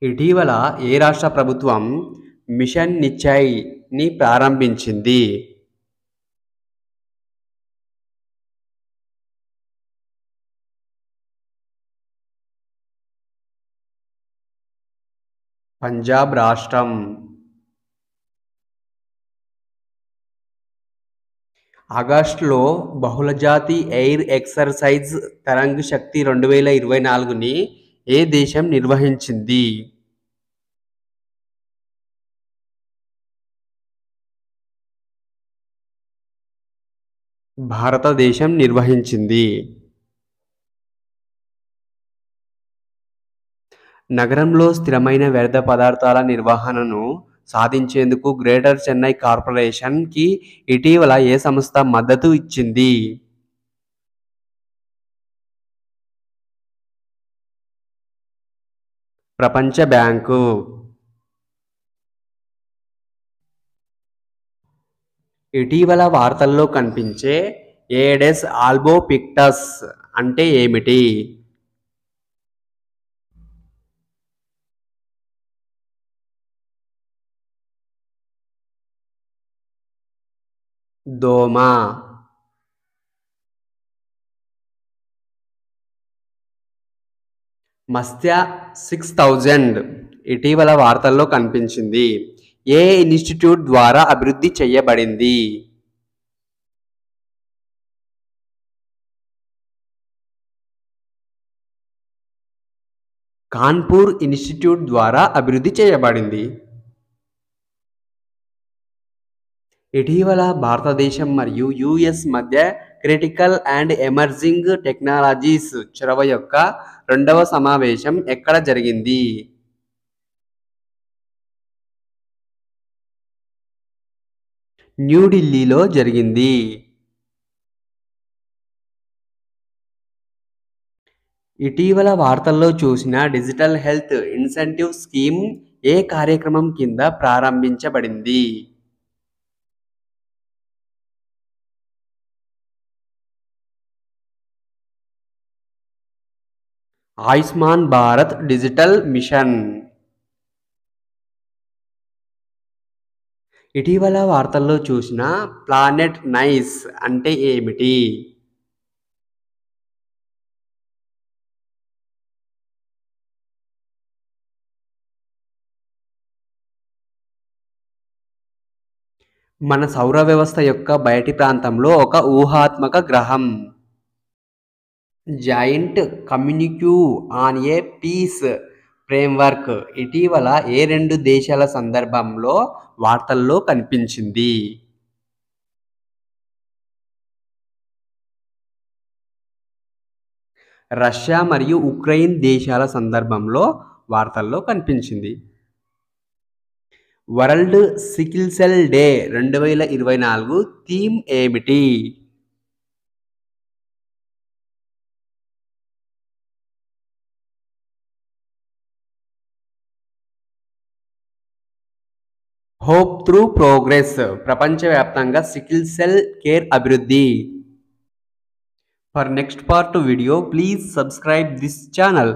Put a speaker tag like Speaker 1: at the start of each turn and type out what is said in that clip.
Speaker 1: ఇటీవల ఏ రాష్ట్ర ప్రభుత్వం మిషన్ నిశ్చయ్‌ని ప్రారంభించింది? పంజాబ్ రాష్ట్రం. ఆగస్టులో బహుళజాతి ఎయిర్ ఎక్సర్సైజ్ తరంగ్ శక్తి 2024ని ఏ దేశం నిర్వహించింది? భారతదేశం నిర్వహించింది. నగరంలో స్థిరమైన వ్యర్థ పదార్థాల నిర్వహణను సాధించేందుకు గ్రేటర్ చెన్నై కార్పొరేషన్‌కి ఇటీవల ఏ సంస్థ మద్దతు ఇచ్చింది? ప్రపంచ బ్యాంకు. ఇటీవల వార్తల్లో కనిపించే ఏడెస్ ఆల్బోపిక్టస్ అంటే ఏమిటి? దోమ. మత్స్య 6000 ఇటీవల వార్తల్లో కనిపించింది. ఏ ఇన్స్టిట్యూట్ ద్వారా అభివృద్ధి చేయబడింది? కాన్పూర్ ఇన్స్టిట్యూట్ ద్వారా అభివృద్ధి చేయబడింది. ఇటీవల భారతదేశం మరియు యుఎస్ మధ్య క్రిటికల్ అండ్ ఎమర్జింగ్ టెక్నాలజీస్ చొరవ యొక్క రెండవ సమావేశం ఎక్కడ జరిగింది? న్యూఢిల్లీలో జరిగింది. ఇటీవల వార్తల్లో చూసిన డిజిటల్ హెల్త్ ఇన్సెంటివ్ స్కీమ్ ఏ కార్యక్రమం కింద ప్రారంభించబడింది? Ayushman Bharat digital machine. ఇటీవల వార్తల్లో చూసిన ప్లానెట్ నైస్ అంటే ఏమిటి? మన సౌర వ్యవస్థ యొక్క బయటి ప్రాంతంలో ఒక ఊహాత్మక గ్రహం. Joint communique on a peace framework ఇటీవల ఏ రెండు దేశాల సందర్భంలో వార్తల్లో కనిపించింది? రష్యా మరియు ఉక్రెయిన్ దేశాల సందర్భంలో వార్తల్లో కనిపించింది. World sickle cell day 2024 theme ఏమిటి? హోప్ త్రూ ప్రోగ్రెస్ ప్రపంచవ్యాప్తంగా సికిల్ సెల్ కేర్ అభివృద్ధి. For next part video, please subscribe this channel.